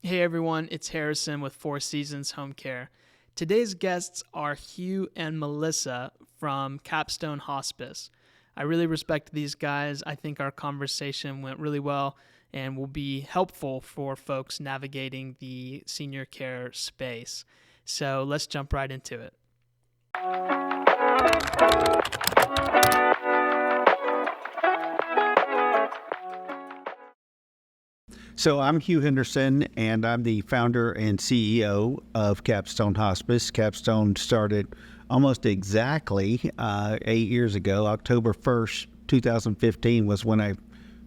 Hey everyone, it's Harrison with Four Seasons Home Care. Today's guests are Hugh and Melissa from Capstone Hospice. I really respect these guys. I think our conversation went really well and will be helpful for folks navigating the senior care space. So let's jump right into it. So I'm Hugh Henderson, and I'm the founder and CEO of Capstone Hospice. Capstone started almost exactly 8 years ago. October 1st, 2015 was when I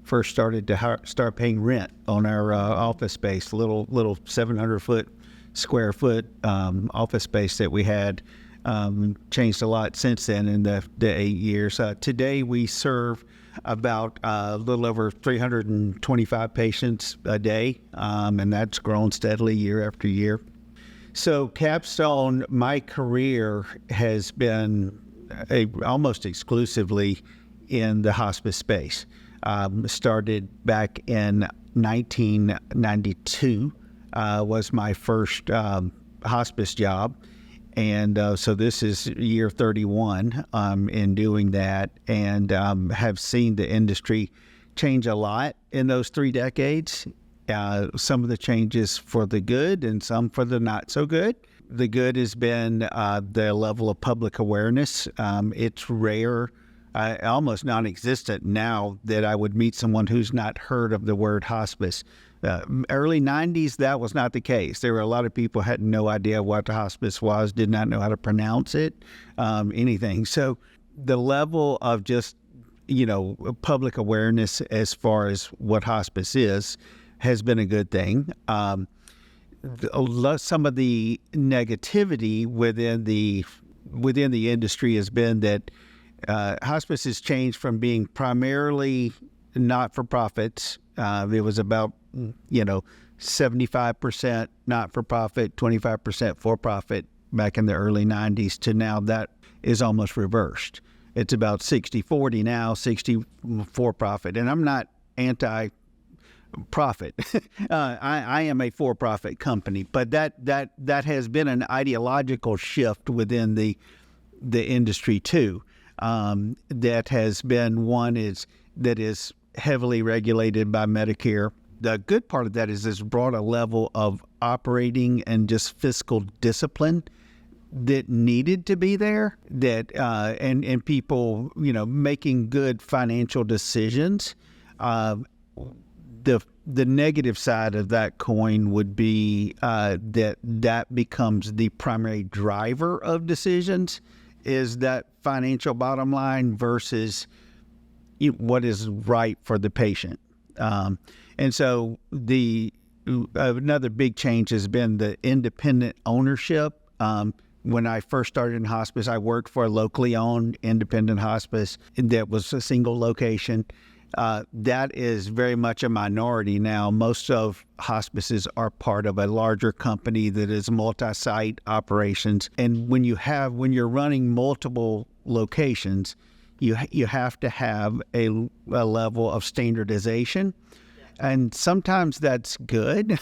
first started to start paying rent on our office space, little 700 square foot office space that we had. Changed a lot since then in the 8 years. Today we serve about a little over 325 patients a day, and that's grown steadily year after year. So Capstone, my career has been almost exclusively in the hospice space. Started back in 1992 was my first hospice job. And so this is year 31 in doing that, and have seen the industry change a lot in those 3 decades. Some of the changes for the good and some for the not so good. The good has been the level of public awareness. It's rare, almost non-existent now that I would meet someone who's not heard of the word hospice. Early 90s, that was not the case. There were a lot of people who had no idea what the hospice was, did not know how to pronounce it, anything. So the level of just, public awareness as far as what hospice is has been a good thing. Some of the negativity within the industry has been that hospice has changed from being primarily not-for-profits. It was about 75% not-for-profit, 25% for-profit back in the early 90s to now that is almost reversed. It's about 60-40 now, 60 for-profit. And I'm not anti-profit. I am a for-profit company, but that has been an ideological shift within the industry too. That has been one that is heavily regulated by Medicare. The good part of that is it's brought a level of operating and just fiscal discipline that needed to be there, that and people making good financial decisions. The negative side of that coin would be that becomes the primary driver of decisions, is that financial bottom line versus what is right for the patient. And so another big change has been the independent ownership. When I first started in hospice, I worked for a locally owned independent hospice that was a single location. That is very much a minority now. Most of hospices are part of a larger company that is multi-site operations. And when you're running multiple locations, you have to have a level of standardization. And sometimes that's good,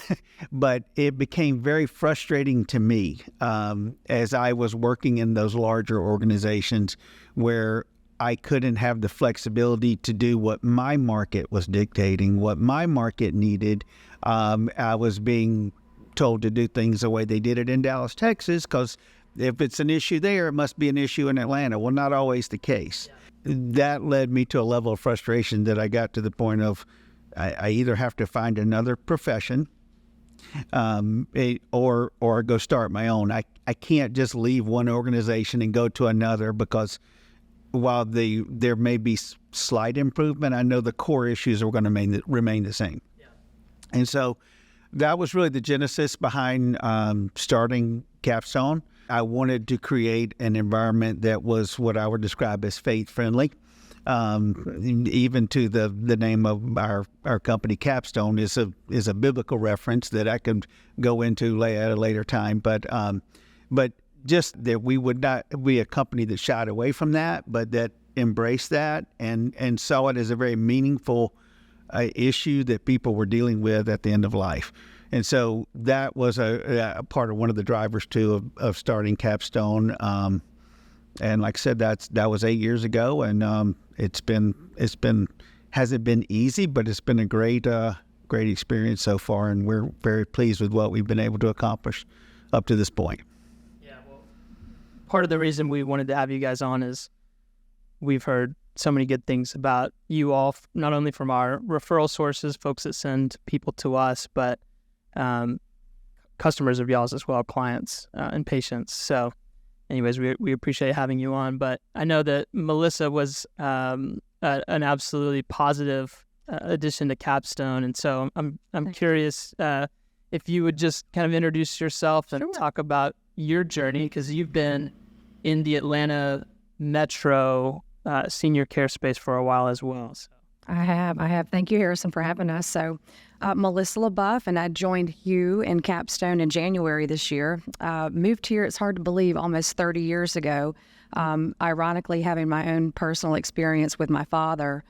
but it became very frustrating to me as I was working in those larger organizations where I couldn't have the flexibility to do what my market was dictating, what my market needed. I was being told to do things the way they did it in Dallas, Texas, because if it's an issue there, it must be an issue in Atlanta. Well, not always the case. Yeah. That led me to a level of frustration that I got to the point of I either have to find another profession or go start my own. I can't just leave one organization and go to another, because while there may be slight improvement, I know the core issues are going to remain the same. Yeah. And so that was really the genesis behind starting Capstone. I wanted to create an environment that was what I would describe as faith-friendly. Even to the name of our company, Capstone, is a biblical reference that I could go into at a later time. But just that we would not be a company that shied away from that, but that embraced that and saw it as a very meaningful issue that people were dealing with at the end of life. And so that was a part of one of the drivers too of starting Capstone. And like I said, that was 8 years ago, and hasn't been easy, but it's been a great experience so far, and we're very pleased with what we've been able to accomplish up to this point. Yeah, well, part of the reason we wanted to have you guys on is we've heard so many good things about you all, not only from our referral sources, folks that send people to us, but customers of y'all's as well, clients and patients. So anyways, we appreciate having you on. But I know that Melissa was an absolutely positive addition to Capstone. And so I'm curious if you would just kind of introduce yourself and talk about your journey, because you've been in the Atlanta metro senior care space for a while as well. So. I have. Thank you, Harrison, for having us. So, Melissa LeBouf, and I joined Hugh in Capstone in January this year. Moved here, it's hard to believe, almost 30 years ago. Ironically, having my own personal experience with my father.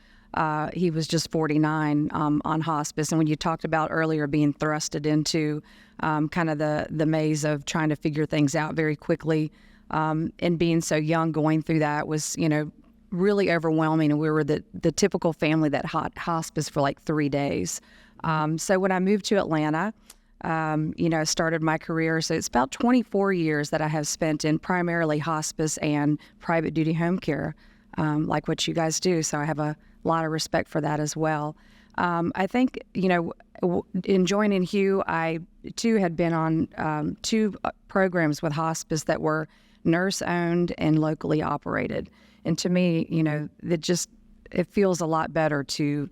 He was just 49 on hospice. And when you talked about earlier being thrusted into kind of the maze of trying to figure things out very quickly, and being so young going through that was, really overwhelming. And we were the typical family that hospice for like 3 days. So when I moved to Atlanta, started my career. So it's about 24 years that I have spent in primarily hospice and private duty home care, like what you guys do. So I have a lot of respect for that as well. I think, in joining Hugh, I too had been on 2 programs with hospice that were nurse-owned and locally operated. And to me, it feels a lot better to,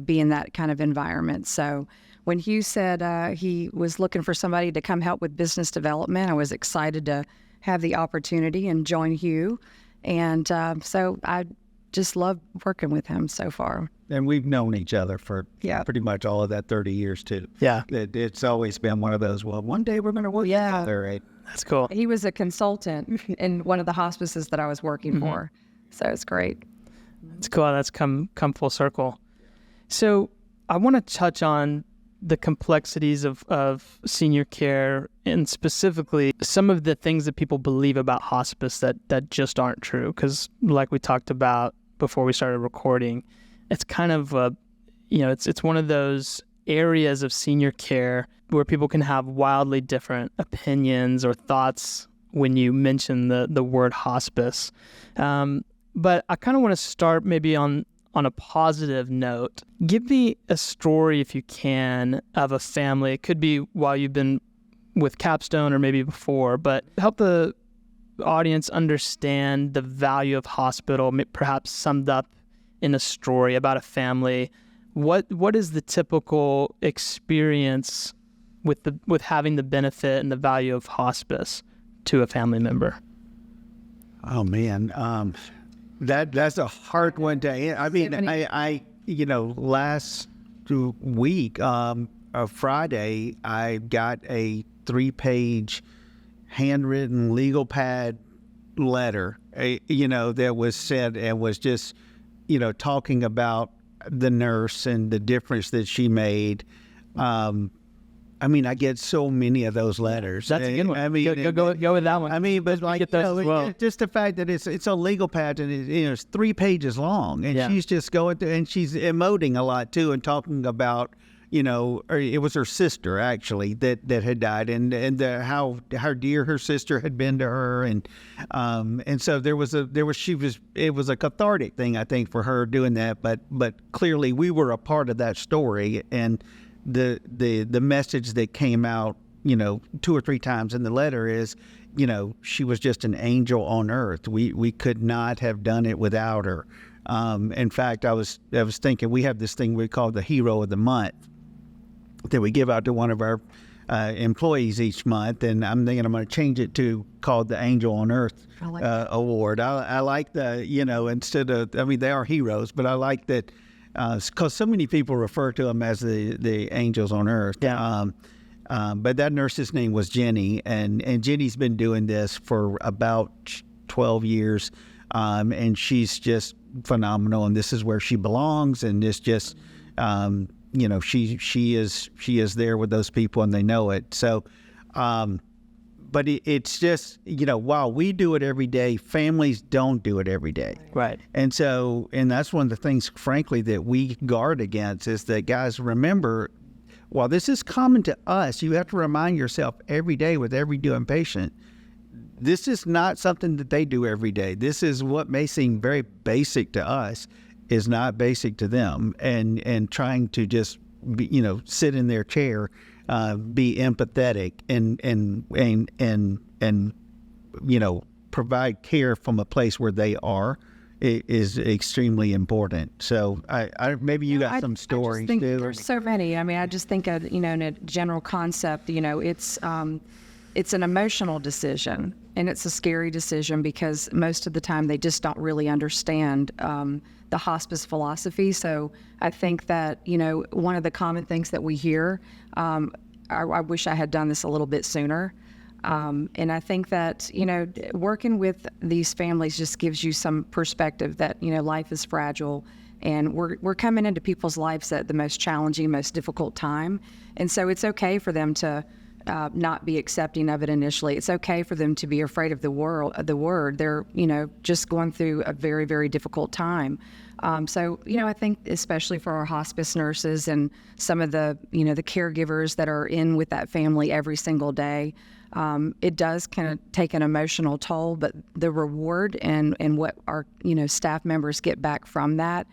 be in that kind of environment. So when Hugh said he was looking for somebody to come help with business development, I was excited to have the opportunity and join Hugh. And so I just love working with him so far. And we've known each other for pretty much all of that 30 years too. Yeah. It's always been one of those, well, one day we're going to work together, right? That's cool. He was a consultant in one of the hospices that I was working for. So it's great. It's cool. That's come full circle. So I want to touch on the complexities of senior care, and specifically some of the things that people believe about hospice that just aren't true. Because like we talked about before we started recording, it's kind of it's one of those areas of senior care where people can have wildly different opinions or thoughts when you mention the word hospice. But I kind of want to start maybe on a positive note. Give me a story, if you can, of a family. It could be while you've been with Capstone or maybe before, but help the audience understand the value of hospital, perhaps summed up in a story about a family. What is the typical experience with having the benefit and the value of hospice to a family member? Oh man, that's a hard one to. I mean, I last week, Friday, I got a 3-page handwritten legal pad letter, that was sent and was just, talking about the nurse and the difference that she made. I mean, I get so many of those letters. That's a good one. I mean, go with that one. I mean, but like, just the fact that it's a legal pad and it's 3 pages long, and she's just going through, and she's emoting a lot too, and talking about, or it was her sister actually that had died, and how dear her sister had been to her, and so it was a cathartic thing, I think, for her doing that, but clearly we were a part of that story, and the message that came out, 2 or 3 times in the letter is, she was just an angel on earth. We could not have done it without her. In fact, I was thinking, we have this thing we call the Hero of the Month that we give out to one of our employees each month, and I'm thinking I'm going to change it to called the Angel on Earth Award. I like the, instead of, I mean, they are heroes, but I like that. Because so many people refer to them as the angels on earth. Yeah. But that nurse's name was Jenny, and Jenny's been doing this for about 12 years, and she's just phenomenal, and this is where she belongs, and it's just, she is there with those people and they know it. So, but it's just, while we do it every day, families don't do it every day. Right. And that's one of the things, frankly, that we guard against is that, guys, remember, while this is common to us, you have to remind yourself every day with every new patient, this is not something that they do every day. This is what may seem very basic to us is not basic to them. And trying to just, sit in their chair, be empathetic and provide care from a place where they are is extremely important. So I maybe you got some stories I just think too. there's so many. I mean, I just think in a general concept, it's an emotional decision and it's a scary decision because most of the time they just don't really understand the hospice philosophy. So I think that, one of the common things that we hear, I wish I had done this a little bit sooner. And I think that, working with these families just gives you some perspective that, life is fragile and we're coming into people's lives at the most challenging, most difficult time. And so it's okay for them to not be accepting of it initially. It's okay for them to be afraid of the word. They're, just going through a very, very difficult time. So, I think especially for our hospice nurses and some of the, the caregivers that are in with that family every single day, it does kind of take an emotional toll, but the reward and what our, staff members get back from that,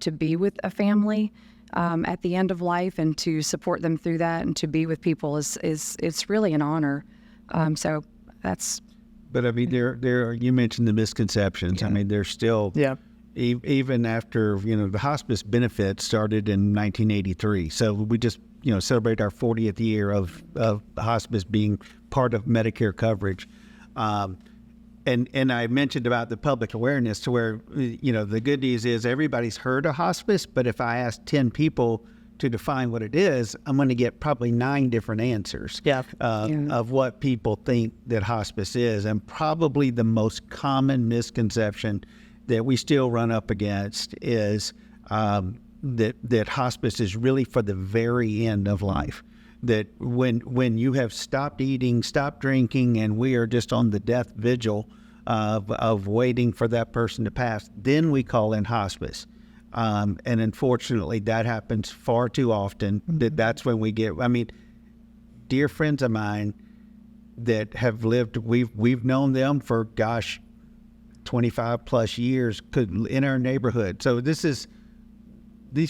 to be with a family, at the end of life and to support them through that and to be with people is it's really an honor. So that's. But I mean, there you mentioned the misconceptions. Yeah. I mean, there's still even after the hospice benefit started in 1983. So we just celebrate our 40th year of hospice being part of Medicare coverage. And I mentioned about the public awareness to where, the good news is everybody's heard of hospice, but if I ask 10 people to define what it is, I'm going to get probably 9 different answers of what people think that hospice is. And probably the most common misconception that we still run up against is that hospice is really for the very end of life. That when you have stopped eating, stopped drinking, and we are just on the death vigil of waiting for that person to pass, then we call in hospice. And unfortunately, that happens far too often. That's when we get. I mean, dear friends of mine that have lived, we've known them for 25 plus years in our neighborhood. So these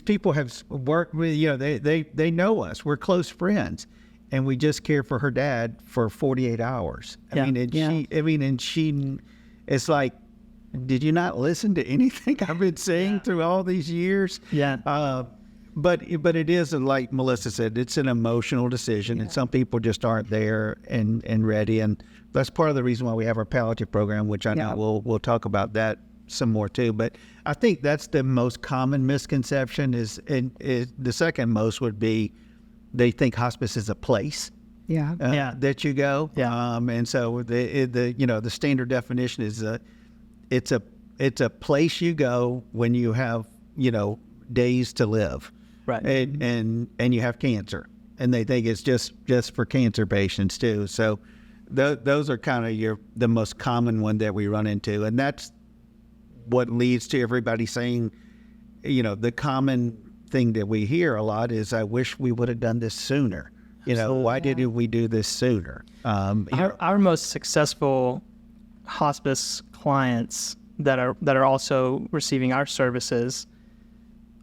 people have worked with, they know us. We're close friends, and we just care for her dad for 48 hours. It's like, did you not listen to anything I've been saying through all these years? Yeah. But it is, like Melissa said, it's an emotional decision, and some people just aren't there and ready. And that's part of the reason why we have our palliative program, which I know we'll talk about that some more too. But I think that's the most common misconception is the second most would be they think hospice is a place that you go. And so the standard definition is it's a place you go when you have days to live, right? And you have cancer, and they think it's just for cancer patients too. So those are kind of the most common one that we run into, and that's what leads to everybody saying, the common thing that we hear a lot is, I wish we would have done this sooner. Why didn't we do this sooner? Our most successful hospice clients that are also receiving our services,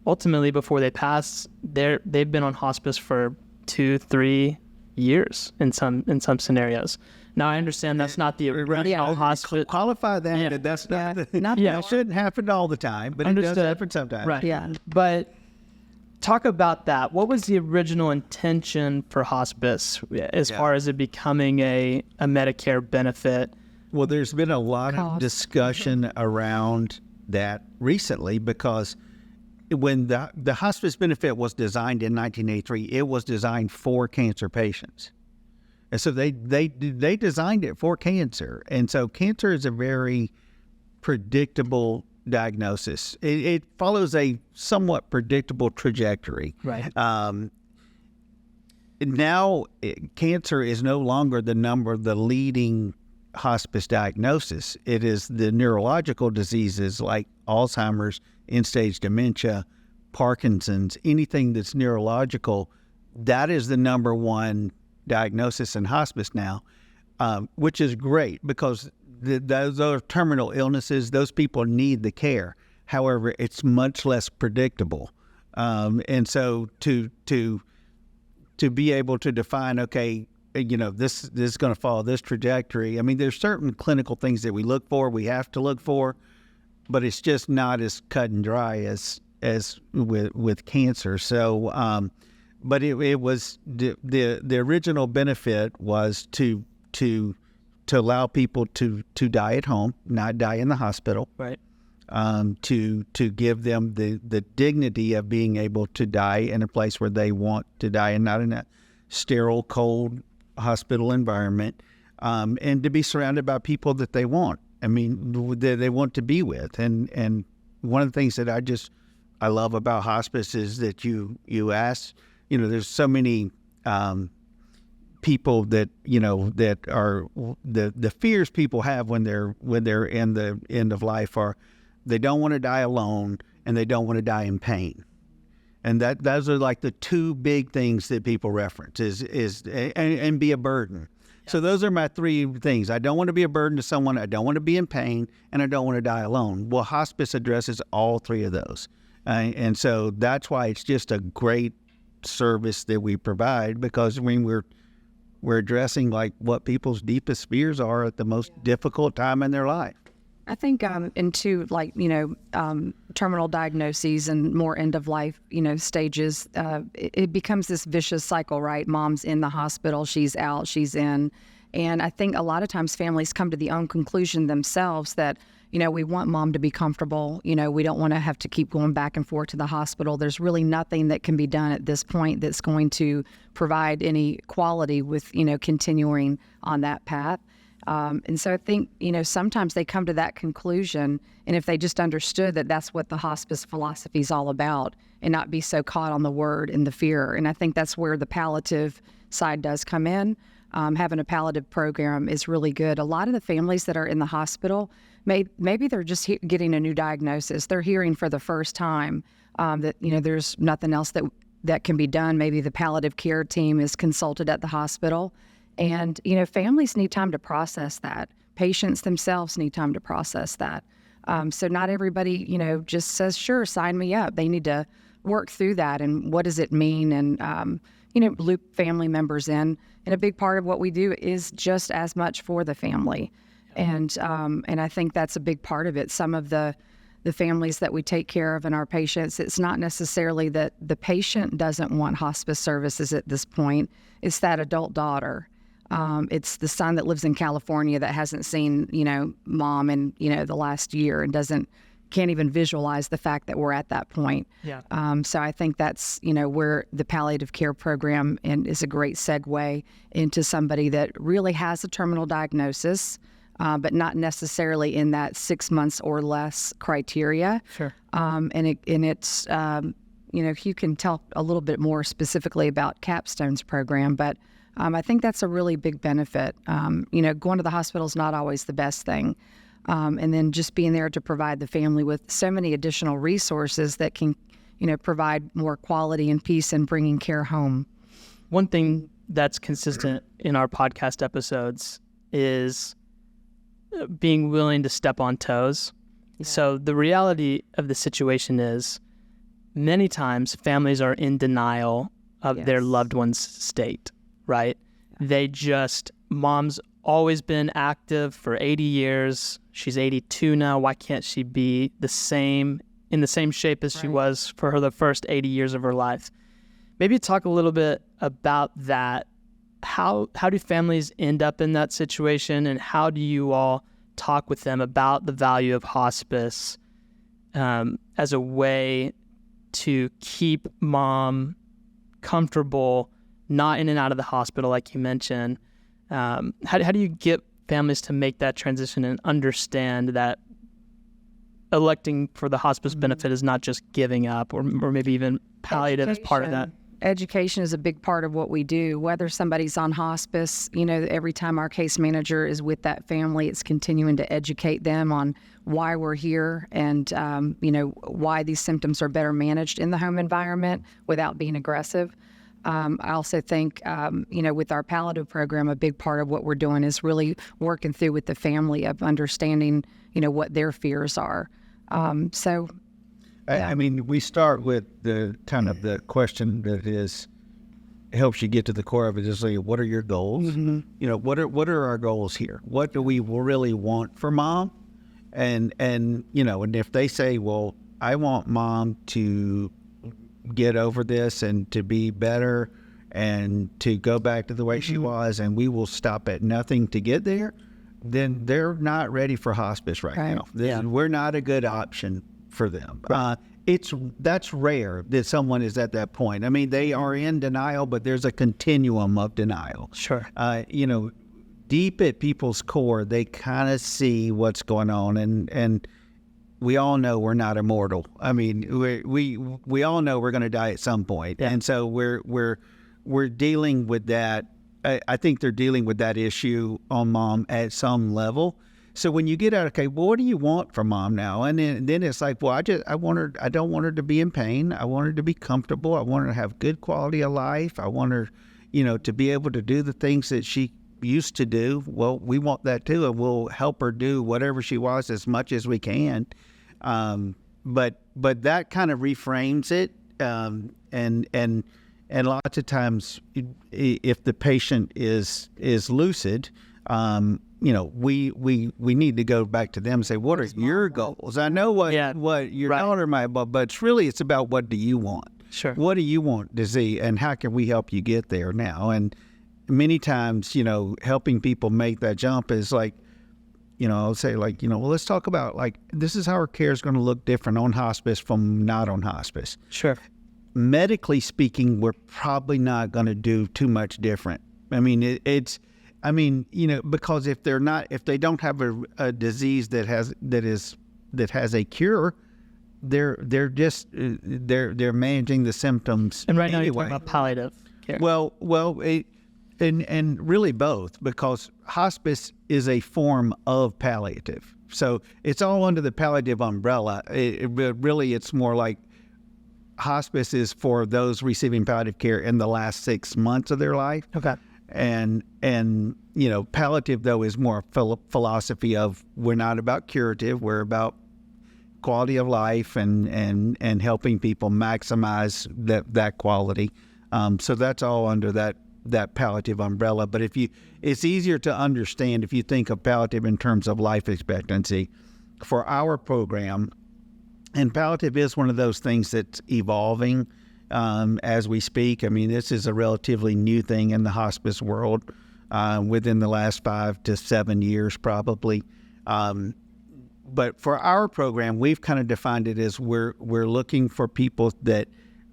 ultimately before they pass, they've been on hospice for 2-3 years in some scenarios. Now, I understand that's not the original hospice. Qualify that. That's not that shouldn't happen all the time, but it does happen sometimes. Right. Yeah. But talk about that. What was the original intention for hospice as far as it becoming a Medicare benefit? Well, there's been a lot of discussion around that recently because when the hospice benefit was designed in 1983, it was designed for cancer patients. And so they designed it for cancer. And so cancer is a very predictable diagnosis. It follows a somewhat predictable trajectory. Right. Now, cancer is no longer the leading hospice diagnosis. It is the neurological diseases like Alzheimer's, end-stage dementia, Parkinson's, anything that's neurological. That is the number one diagnosis in hospice now, which is great because those are terminal illnesses. Those people need the care. However, it's much less predictable. And so to be able to define, okay, this is going to follow this trajectory. I mean, there's certain clinical things that we have to look for, but it's just not as cut and dry as with cancer. So, but it was the original benefit was to allow people to die at home, not die in the hospital. Right. To give them the dignity of being able to die in a place where they want to die and not in a sterile, cold hospital environment, and to be surrounded by people that they want. I mean, they want to be with. And one of the things that I love about hospice is that you ask, there's so many people that are the fears people have when they're in the end of life are they don't want to die alone and they don't want to die in pain. And those are like the two big things that people reference and be a burden. Yeah. So those are my three things. I don't want to be a burden to someone, I don't want to be in pain, and I don't want to die alone. Well, hospice addresses all three of those. And so that's why it's just a great service that we provide, because we're addressing like what people's deepest fears are at the most difficult time in their life. I think into terminal diagnoses and more end of life stages, it becomes this vicious cycle, right? Mom's in the hospital, she's out, she's in, and I think a lot of times families come to the own conclusion themselves that we want mom to be comfortable. We don't want to have to keep going back and forth to the hospital. There's really nothing that can be done at this point that's going to provide any quality with continuing on that path. And so I think, sometimes they come to that conclusion, and if they just understood that that's what the hospice philosophy is all about and not be so caught on the word and the fear. And I think that's where the palliative side does come in. Having a palliative program is really good. A lot of the families that are in the hospital, maybe they're just getting a new diagnosis. They're hearing for the first time that, there's nothing else that can be done. Maybe the palliative care team is consulted at the hospital. And, families need time to process that. Patients themselves need time to process that. So not everybody, just says, sure, sign me up. They need to work through that. And what does it mean? And, loop family members in. And a big part of what we do is just as much for the family. And I think that's a big part of it. Some of the families that we take care of and our patients, it's not necessarily that the patient doesn't want hospice services at this point. It's that adult daughter. It's the son that lives in California that hasn't seen, mom in, the last year and can't even visualize the fact that we're at that point. Yeah. So I think that's, where the palliative care program is a great segue into somebody that really has a terminal diagnosis, but not necessarily in that 6 months or less criteria. Sure. And it's, Hugh can tell a little bit more specifically about Capstone's program, but I think that's a really big benefit. Going to the hospital is not always the best thing. And then just being there to provide the family with so many additional resources that can, provide more quality and peace in bringing care home. One thing that's consistent in our podcast episodes is being willing to step on toes. Yeah. So the reality of the situation is many times families are in denial of their loved one's state. Right? Yeah. Mom's always been active for 80 years. She's 82 now. Why can't she be in the same shape as she was for the first 80 years of her life? Maybe talk a little bit about that. How do families end up in that situation, and how do you all talk with them about the value of hospice as a way to keep mom comfortable, not in and out of the hospital, like you mentioned? How do you get families to make that transition and understand that electing for the hospice benefit is not just giving up, or maybe even palliative is part of that. Education is a big part of what we do. Whether somebody's on hospice, you know, every time our case manager is with that family, it's continuing to educate them on why we're here and, you know, why these symptoms are better managed in the home environment without being aggressive. I also think, you know, with our palliative program, a big part of what we're doing is really working through with the family of understanding, you know, what their fears are. Yeah. I mean, we start with the kind of the question that helps you get to the core of it is like, what are your goals? Mm-hmm. You know, what are our goals here? What do we really want for mom? And you know, and if they say, well, I want mom to get over this and to be better and to go back to the way she was, and we will stop at nothing to get there, then they're not ready for hospice right now. We're not a good option for them. That's rare that someone is at that point. I mean, they are in denial, but there's a continuum of denial. Sure. You know, deep at people's core, they kind of see what's going on, and we all know we're not immortal. I mean, we all know we're going to die at some point, and so we're dealing with that. I think they're dealing with that issue on mom at some level. So when you get out, okay, well, what do you want from mom now? And then it's like, well, I don't want her to be in pain. I want her to be comfortable. I want her to have good quality of life. I want her, you know, to be able to do the things that she used to do. Well, we want that too, and we'll help her do whatever she wants as much as we can. But that kind of reframes it, and lots of times, if the patient is lucid, you know, we need to go back to them and say, what are your goals? I know what your daughter might, but it's about what do you want? Sure. What do you want to see, and how can we help you get there now? And many times, you know, helping people make that jump is like, you know, I'll say like, you know, well, let's talk about like, this is how our care is going to look different on hospice from not on hospice. Sure. Medically speaking, we're probably not going to do too much different. I mean, you know, because if they don't have a disease that has a cure, they're managing the symptoms. And right now anyway. you're talking about palliative care. Well, and really both, because hospice is a form of palliative. So it's all under the palliative umbrella. Really, it's more like hospice is for those receiving palliative care in the last 6 months of their life. Okay. And you know, palliative though is more philosophy of we're not about curative, we're about quality of life and helping people maximize that quality. So that's all under that palliative umbrella. But it's easier to understand if you think of palliative in terms of life expectancy. For our program, and palliative is one of those things that's evolving as we speak. I mean, this is a relatively new thing in the hospice world within the last 5 to 7 years probably. But for our program, we've kind of defined it as we're looking for people that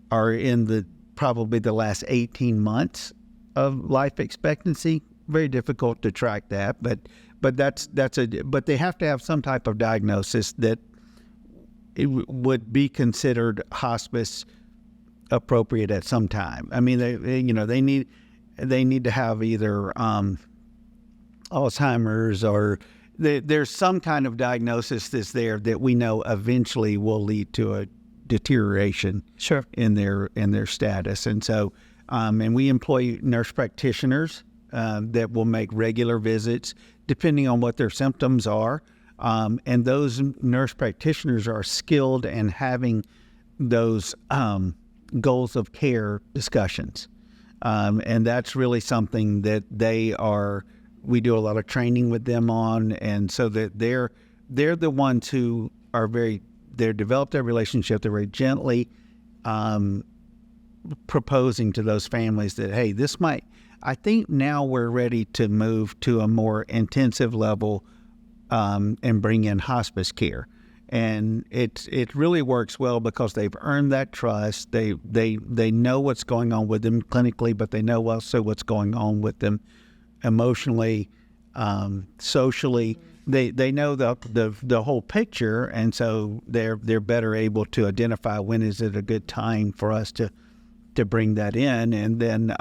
are in probably the last 18 months of life expectancy. Very difficult to track that, but but they have to have some type of diagnosis that it would be considered hospice appropriate at some time. I mean, they need to have either Alzheimer's or there's some kind of diagnosis that's there that we know eventually will lead to a deterioration in their status. And so, and we employ nurse practitioners that will make regular visits depending on what their symptoms are. And those nurse practitioners are skilled in having those goals of care discussions. And that's really something that we do a lot of training with them on. And so that they're the ones who they're developed their relationship. They're very gently proposing to those families that, hey, I think now we're ready to move to a more intensive level and bring in hospice care. And it really works well because they've earned that trust. They know what's going on with them clinically, but they know also what's going on with them emotionally, socially, they know the whole picture, and so they're better able to identify when is it a good time for us to bring that in, and then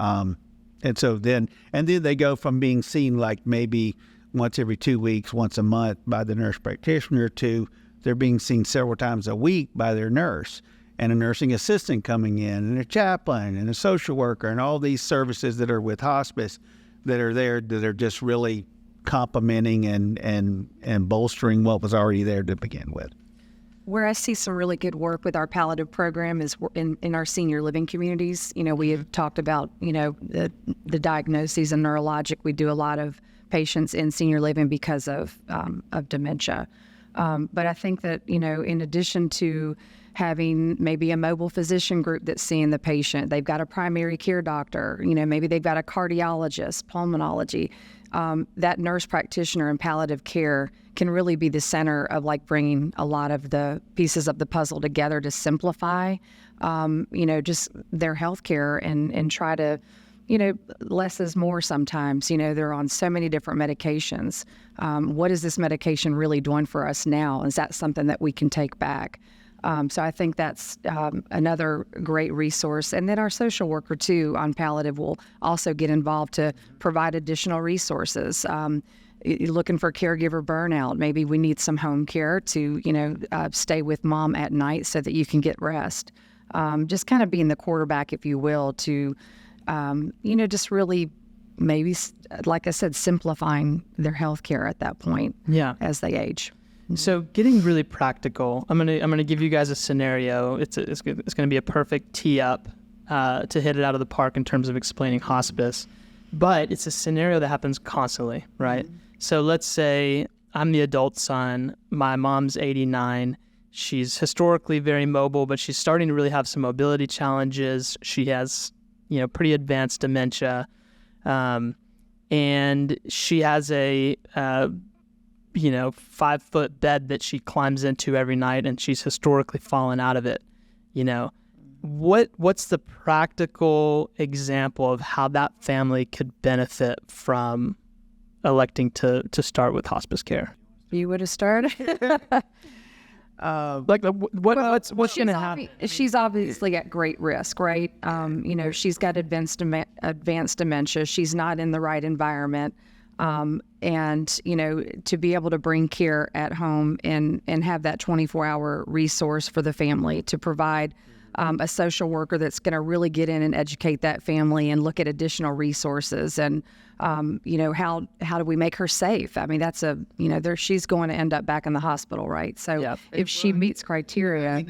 they go from being seen like maybe once every 2 weeks, once a month by the nurse practitioner to they're being seen several times a week by their nurse and a nursing assistant coming in and a chaplain and a social worker and all these services that are with hospice that are there that are just really complementing and bolstering what was already there to begin with. Where I see some really good work with our palliative program is in our senior living communities. We have talked about, the diagnoses and neurologic. We do a lot of patients in senior living because of dementia. But I think that, in addition to having maybe a mobile physician group that's seeing the patient, they've got a primary care doctor, maybe they've got a cardiologist, pulmonology, that nurse practitioner in palliative care can really be the center of like bringing a lot of the pieces of the puzzle together to simplify, just their healthcare and try to, less is more sometimes. They're on so many different medications. What is this medication really doing for us now? Is that something that we can take back? So I think that's another great resource. And then our social worker, too, on palliative will also get involved to provide additional resources. You're looking for caregiver burnout. Maybe we need some home care to, stay with mom at night so that you can get rest. Just kind of being the quarterback, if you will, to, just really maybe, like I said, simplifying their health care at that point as they age. So getting really practical, I'm gonna give you guys a scenario. It's gonna be a perfect tee up to hit it out of the park in terms of explaining hospice, but it's a scenario that happens constantly, right? Mm-hmm. So let's say I'm the adult son. My mom's 89. She's historically very mobile, but she's starting to really have some mobility challenges. She has, pretty advanced dementia, and she has a 5-foot bed that she climbs into every night, and she's historically fallen out of it. What's the practical example of how that family could benefit from electing to start with hospice care? You would have started. What's going to happen? She's obviously at great risk, right? She's got advanced dementia. She's not in the right environment. And, to be able to bring care at home and have that 24-hour resource for the family to provide a social worker that's going to really get in and educate that family and look at additional resources and, how do we make her safe? I mean, that's she's going to end up back in the hospital, right? So if she meets criteria.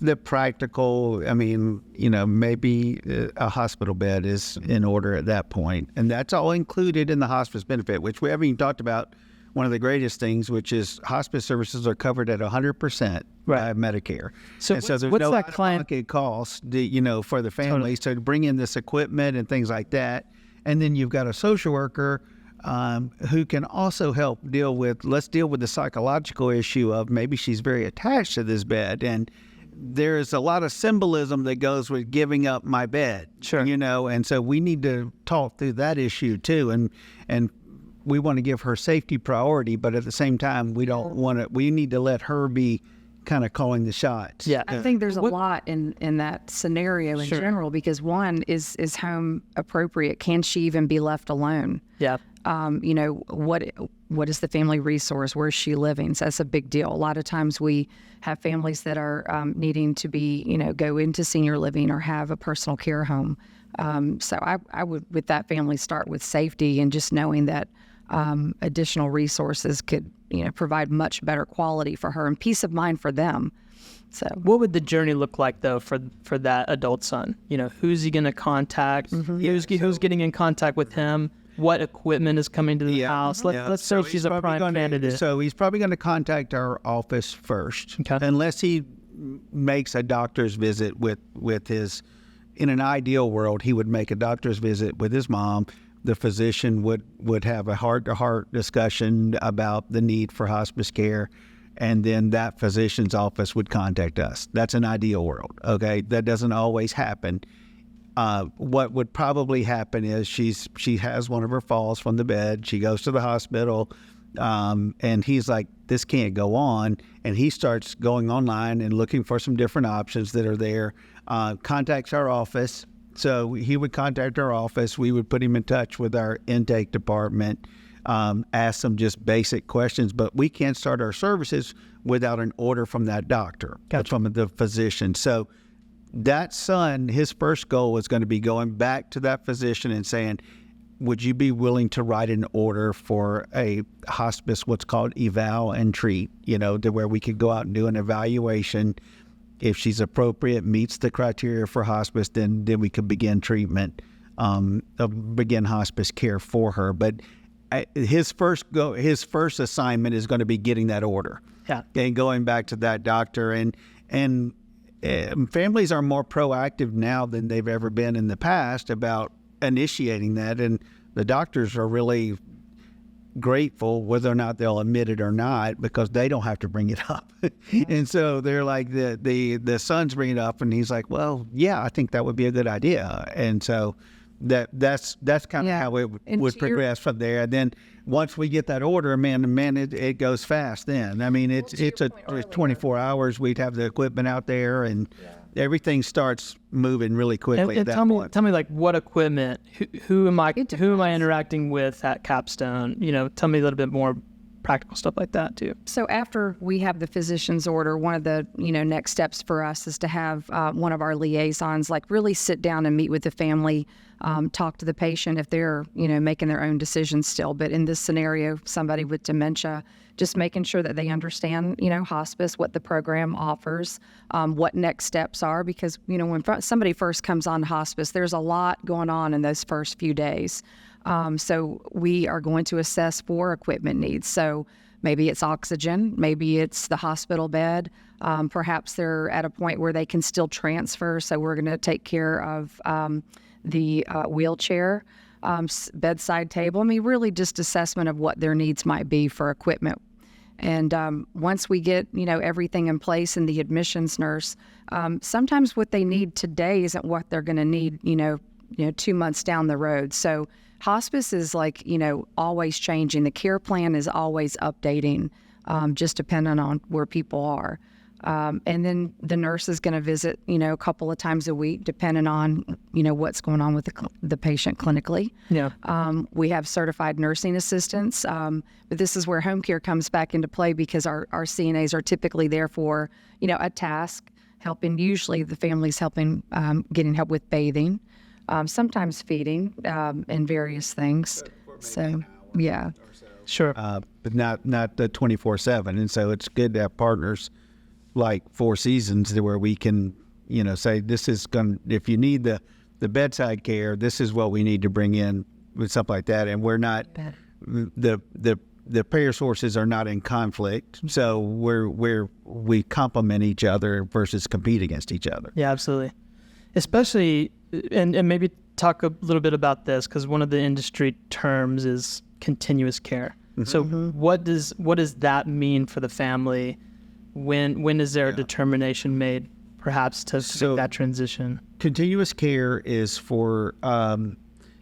The practical, maybe a hospital bed is in order at that point. And that's all included in the hospice benefit, which we haven't even talked about. One of the greatest things, which is hospice services are covered at 100% by Medicare. So there's no out-of-pocket cost, for the family. Totally. So to bring in this equipment and things like that. And then you've got a social worker who can also help let's deal with the psychological issue of maybe she's very attached to this bed. And there's a lot of symbolism that goes with giving up my bed. Sure. And so we need to talk through that issue too. And we want to give her safety priority, but at the same time, we need to let her be kind of calling the shots. Yeah, I think there's a lot in that scenario in general, because one is home appropriate. Can she even be left alone? Yeah. What is the family resource? Where is she living? So that's a big deal. A lot of times we have families that are needing to be, go into senior living or have a personal care home. So I would, with that family, start with safety and just knowing that additional resources could, provide much better quality for her and peace of mind for them. So, what would the journey look like though for that adult son? Who's he going to contact? Mm-hmm. Who's getting in contact with him? What equipment is coming to the house? Let's say she's a prime candidate. So he's probably going to contact our office first, unless he makes a doctor's visit with his. In an ideal world, he would make a doctor's visit with his mom. The physician would have a heart-to-heart discussion about the need for hospice care, and then that physician's office would contact us. That's an ideal world, okay? That doesn't always happen. What would probably happen is she has one of her falls from the bed. She goes to the hospital. And he's like, this can't go on. And he starts going online and looking for some different options that are there, contacts our office. So he would contact our office. We would put him in touch with our intake department, ask them just basic questions. But we can't start our services without an order from that doctor, from the physician. So that son, his first goal was going to be going back to that physician and saying, would you be willing to write an order for a hospice, what's called eval and treat, to where we could go out and do an evaluation. If she's appropriate, meets the criteria for hospice, then we could begin treatment, begin hospice care for her. But his first assignment is going to be getting that order. Yeah. And going back to that doctor. And families are more proactive now than they've ever been in the past about initiating that, and the doctors are really grateful whether or not they'll admit it or not, because they don't have to bring it up. And so they're like, the son's bringing it up, and he's like, well, yeah, I think that would be a good idea. And so that's kind of how it would progress from there. And then once we get that order, it goes fast then. I mean, it's 24 hours. We'd have the equipment out there, and everything starts moving really quickly. And tell me, like, what equipment? Who am I interacting with at Capstone? Tell me a little bit more practical stuff like that too. So after we have the physician's order, one of the next steps for us is to have one of our liaisons really sit down and meet with the family, talk to the patient if they're making their own decisions still. But in this scenario, somebody with dementia, just making sure that they understand hospice, what the program offers, what next steps are, because when somebody first comes on hospice, there's a lot going on in those first few days. So we are going to assess for equipment needs. So maybe it's oxygen, maybe it's the hospital bed. Perhaps they're at a point where they can still transfer. So we're going to take care of the wheelchair, bedside table. Really just assessment of what their needs might be for equipment. And once we get, everything in place and the admissions nurse, sometimes what they need today isn't what they're going to need, 2 months down the road. So hospice is always changing. The care plan is always updating, just depending on where people are. And then the nurse is going to visit, a couple of times a week, depending on, what's going on with the patient clinically. Yeah. We have certified nursing assistants, but this is where home care comes back into play, because our CNAs are typically there for, a task, usually the family's helping, getting help with bathing, sometimes feeding, and various things. So, yeah. Sure. But not the 24/7. And so it's good to have partners like Four Seasons where we can, say this is if you need the bedside care, this is what we need to bring in with something like that. And we're not, the payer sources are not in conflict. So we complement each other versus compete against each other. Yeah, absolutely. Especially, and maybe talk a little bit about this, because one of the industry terms is continuous care. Mm-hmm. So what does that mean for the family? When is there a determination made, perhaps, to make that transition? Continuous care is for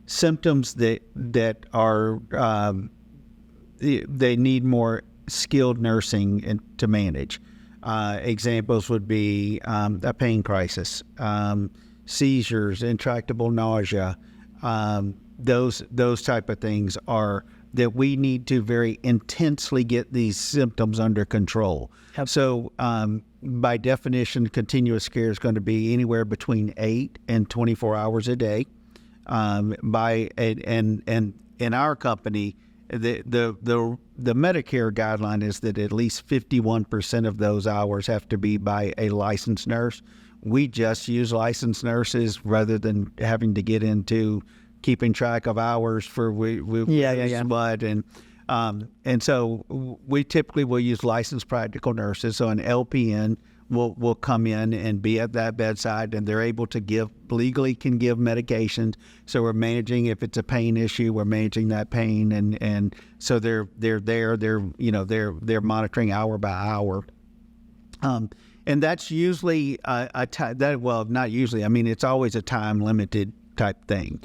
symptoms that are they need more skilled nursing to manage. Examples would be a pain crisis, seizures, intractable nausea. Those type of things are that we need to very intensely get these symptoms under control. Yep. So by definition, continuous care is going to be anywhere between 8 and 24 hours a day. And in our company, the Medicare guideline is that at least 51% of those hours have to be by a licensed nurse. We just use licensed nurses rather than having to get into keeping track of hours for blood, and so we typically will use licensed practical nurses. So an LPN will come in and be at that bedside, and they're able to legally can give medications. So we're managing, if it's a pain issue, we're managing that pain, and so they're monitoring hour by hour. And that's usually not usually. I mean, it's always a time limited type thing,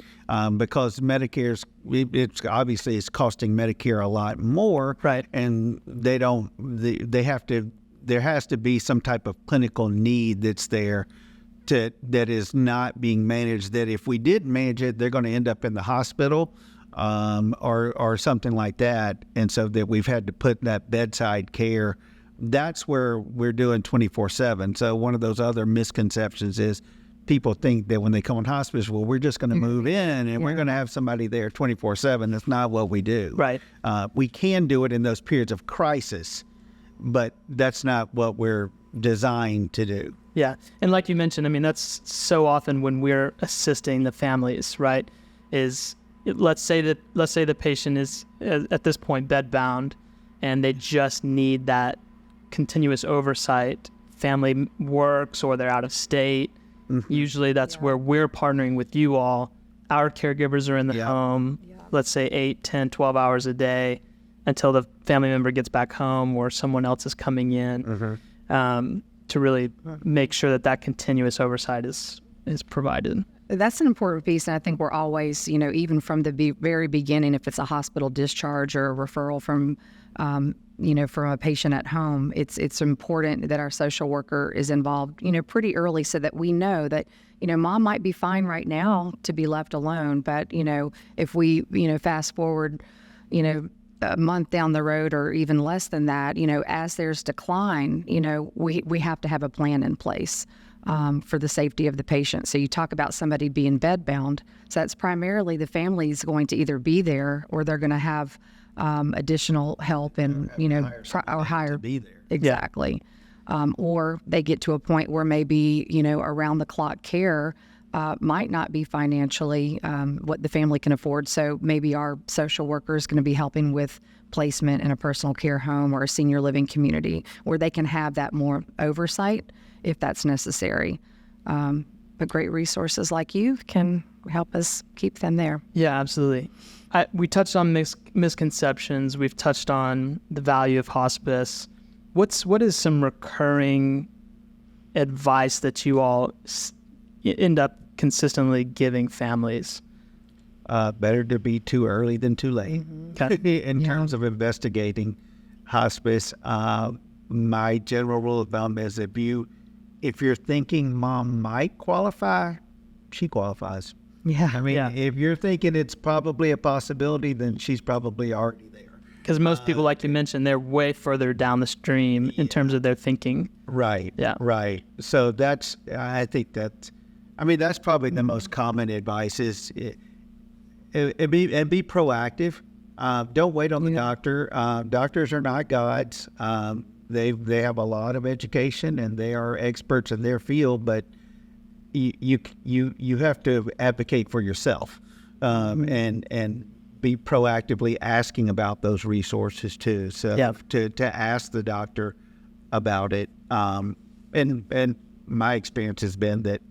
because Medicare's it's obviously it's costing Medicare a lot more, right? And they don't they have to there has to be some type of clinical need that's there that is not being managed. That if we did manage it, they're going to end up in the hospital. Or something like that, and so that we've had to put that bedside care. That's where we're doing 24/7. So one of those other misconceptions is people think that when they come in hospice, well, we're just going to move in and we're going to have somebody there 24/7. That's not what we do. Right. We can do it in those periods of crisis, but that's not what we're designed to do. Yeah, and like you mentioned, I mean, that's so often when we're assisting the families, right? Let's say the patient is at this point bedbound, and they just need that continuous oversight. Family works or they're out of state. Mm-hmm. Usually that's where we're partnering with you all. Our caregivers are in the home, let's say 8, 10, 12 hours a day until the family member gets back home or someone else is coming in, to really make sure that continuous oversight is provided. That's an important piece, and I think we're always, even from the very beginning, if it's a hospital discharge or a referral from, from a patient at home, it's important that our social worker is involved, pretty early so that we know that, mom might be fine right now to be left alone, but, if we, fast forward, a month down the road or even less than that, as there's decline, we have to have a plan in place. For the safety of the patient. So you talk about somebody being bedbound. So that's primarily the family is going to either be there or they're going to have additional help and, hire to be there. Exactly. Or they get to a point where maybe, around the clock care might not be financially what the family can afford. So maybe our social worker is going to be helping with placement in a personal care home or a senior living community where they can have that more oversight if that's necessary. But great resources like you can help us keep them there. Yeah, absolutely. We touched on misconceptions. We've touched on the value of hospice. What is some recurring advice that you all end up consistently giving families? Better to be too early than too late. In terms of investigating hospice, my general rule of thumb is if you're thinking mom might qualify, she qualifies. Yeah. I mean, if you're thinking it's probably a possibility, then she's probably already there. Because most people, like you mentioned, they're way further down the stream in terms of their thinking. Right. Yeah. Right. So that's probably the most common advice is be proactive. Don't wait on the doctor. Doctors are not gods. They have a lot of education and they are experts in their field, but you have to advocate for yourself, and be proactively asking about those resources too. So to ask the doctor about it. And my experience has been that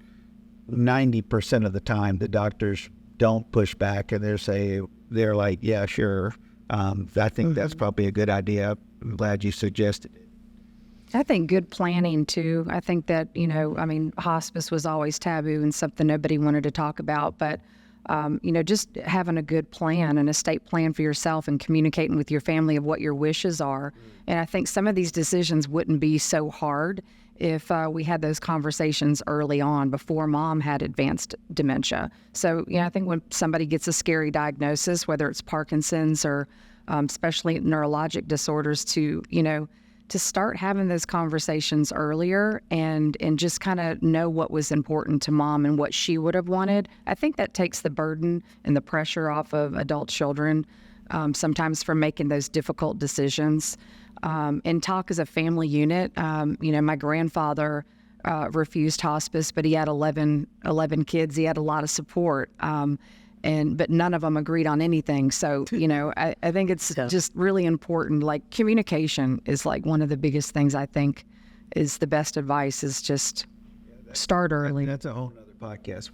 90% of the time the doctors don't push back and they're like, yeah, sure. I think that's probably a good idea. I'm glad you suggested it. I think good planning too. I think that, hospice was always taboo and something nobody wanted to talk about, but just having a good plan, an estate plan for yourself and communicating with your family of what your wishes are. And I think some of these decisions wouldn't be so hard if we had those conversations early on before mom had advanced dementia. So, I think when somebody gets a scary diagnosis, whether it's Parkinson's or especially neurologic disorders, to start having those conversations earlier and just kind of know what was important to mom and what she would have wanted. I think that takes the burden and the pressure off of adult children sometimes from making those difficult decisions. And talk as a family unit. My grandfather refused hospice, but he had 11 kids. He had a lot of support. But none of them agreed on anything. So, I think it's just really important. Like communication is like one of the biggest things I think is the best advice is just start early. That's a whole other podcast.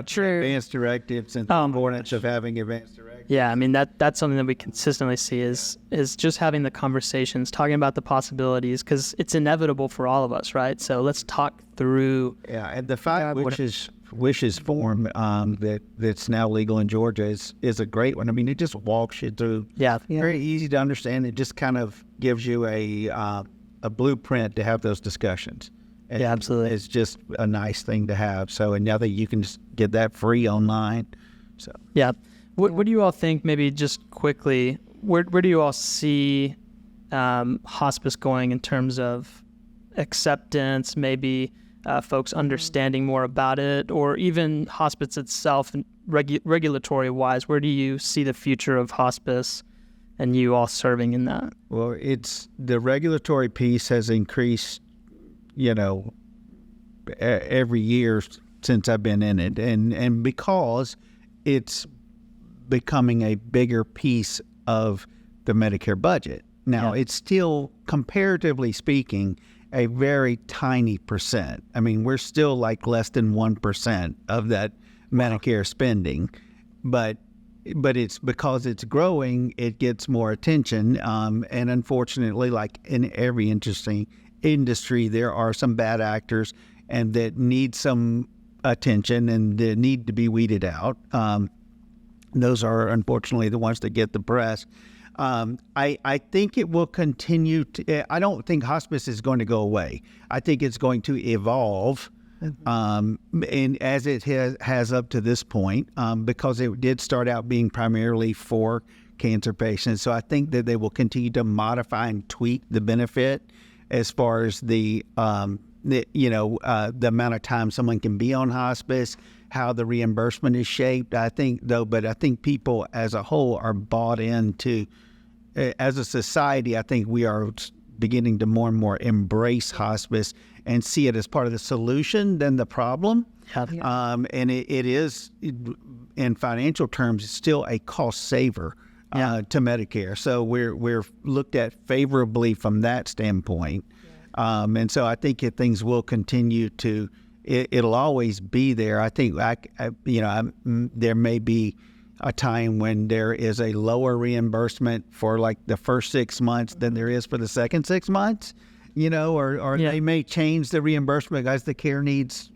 True. Advanced directives and the importance of having advanced directives. Yeah, I mean, that's something that we consistently see is just having the conversations, talking about the possibilities, because it's inevitable for all of us, right? So let's talk through. Yeah, and the fact, which is wishes form that's now legal in Georgia is a great one. I mean, it just walks you through. Yeah. Very easy to understand. It just kind of gives you a blueprint to have those discussions. And Yeah, absolutely. It's just a nice thing to have. So, and now that you can just get that free online. So Yeah. What do you all think, maybe just quickly, where do you all see hospice going in terms of acceptance, maybe folks understanding more about it, or even hospice itself and regulatory-wise? Where do you see the future of hospice and you all serving in that? Well, the regulatory piece has increased, every year since I've been in it, and because it's becoming a bigger piece of the Medicare budget. Now, it's still, comparatively speaking, a very tiny percent. I mean, we're still like less than 1% of that Medicare spending, but it's because it's growing, it gets more attention. And unfortunately, like in every interesting industry, there are some bad actors and that need some attention and that need to be weeded out. Those are unfortunately the ones that get the press. I think it will continue to. I don't think hospice is going to go away. I think it's going to evolve, and as it has up to this point, because it did start out being primarily for cancer patients. So I think that they will continue to modify and tweak the benefit as far as the amount of time someone can be on hospice, how the reimbursement is shaped. I think people as a whole are bought into, as a society, I think we are beginning to more and more embrace hospice and see it as part of the solution than the problem. And it is, in financial terms, it's still a cost saver to Medicare. So we're looked at favorably from that standpoint. And so I think things will continue to. It'll always be there. I think there may be a time when there is a lower reimbursement for like the first 6 months than there is for the second 6 months, or they may change the reimbursement as the care needs,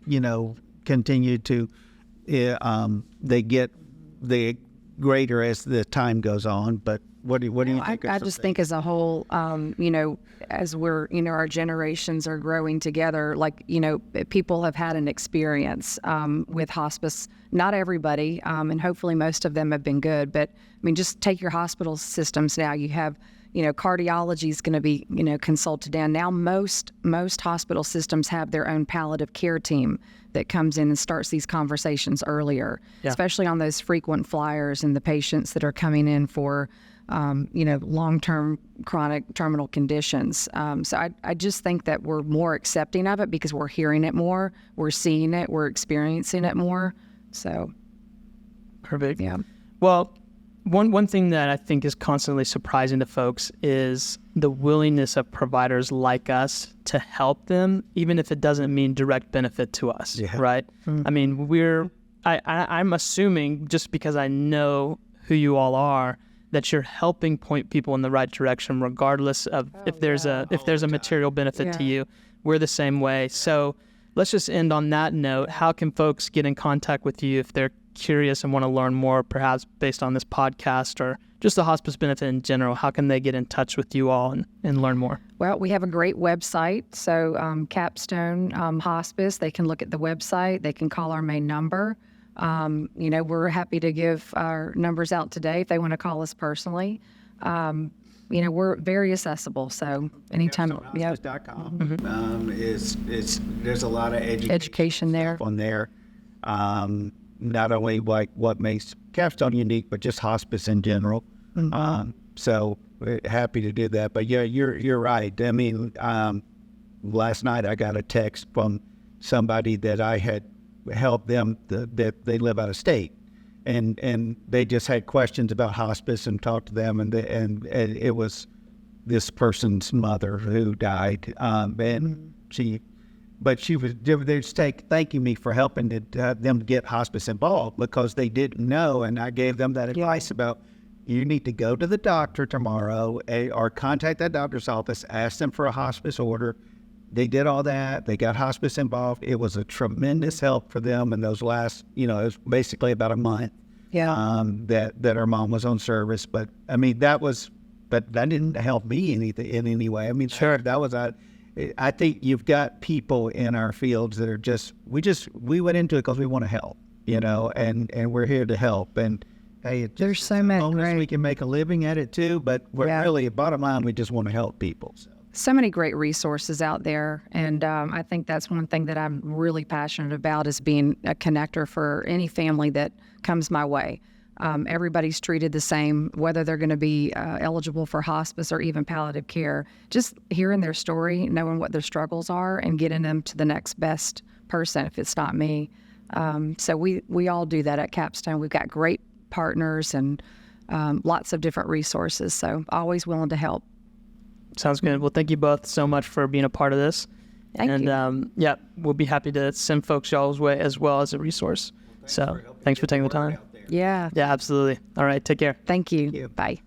continue to, they get the greater as the time goes on. But what do you think? I just think as a whole, as we're, our generations are growing together, people have had an experience with hospice. Not everybody, and hopefully most of them have been good. But I mean, just take your hospital systems now. You have, cardiology is going to be, consulted in. Now most hospital systems have their own palliative care team that comes in and starts these conversations earlier, especially on those frequent flyers and the patients that are coming in for long-term chronic terminal conditions. So I just think that we're more accepting of it because we're hearing it more, we're seeing it, we're experiencing it more. So. Perfect. Yeah. Well, one thing that I think is constantly surprising to folks is the willingness of providers like us to help them, even if it doesn't mean direct benefit to us, right? Mm-hmm. I mean, I'm assuming, just because I know who you all are, that you're helping point people in the right direction, regardless of if there's a material benefit to you. We're the same way. So let's just end on that note. How can folks get in contact with you if they're curious and want to learn more, perhaps based on this podcast or just the hospice benefit in general? How can they get in touch with you all and learn more? Well, we have a great website. So Capstone Hospice, they can look at the website. They can call our main number. We're happy to give our numbers out today if they want to call us personally. We're very accessible. So anytime, CapstoneHospice.com there's a lot of education there on there. Not only like what makes Capstone unique, but just hospice in general. Mm-hmm. So happy to do that. But yeah, you're right. I mean, last night I got a text from somebody that I had helped them that they live out of state, and they just had questions about hospice and talked to them, and it was this person's mother who died, and she was just thanking me for helping them get hospice involved because they didn't know, and I gave them that advice about you need to go to the doctor tomorrow or contact that doctor's office, ask them for a hospice order, They did all that. They got hospice involved. It was a tremendous help for them in those last, it was basically about a month. Yeah. That our mom was on service. But I mean, but that didn't help me in any way. I mean, Sure. that was I think you've got people in our fields that are we went into it because we want to help, and we're here to help. And hey, There's so many bonus, great- we can make a living at it too. But we're Yeah. really, bottom line, we just want to help people. So many great resources out there, and I think that's one thing that I'm really passionate about is being a connector for any family that comes my way. Everybody's treated the same, whether they're going to be eligible for hospice or even palliative care. Just hearing their story, knowing what their struggles are, and getting them to the next best person if it's not me. So we all do that at Capstone. We've got great partners and lots of different resources, so always willing to help. Sounds good. Well, thank you both so much for being a part of this. Thank you. Yeah, we'll be happy to send folks y'all's way as well as a resource. So thanks for taking the time. Yeah. Yeah, absolutely. All right, take care. Thank you. you. Bye.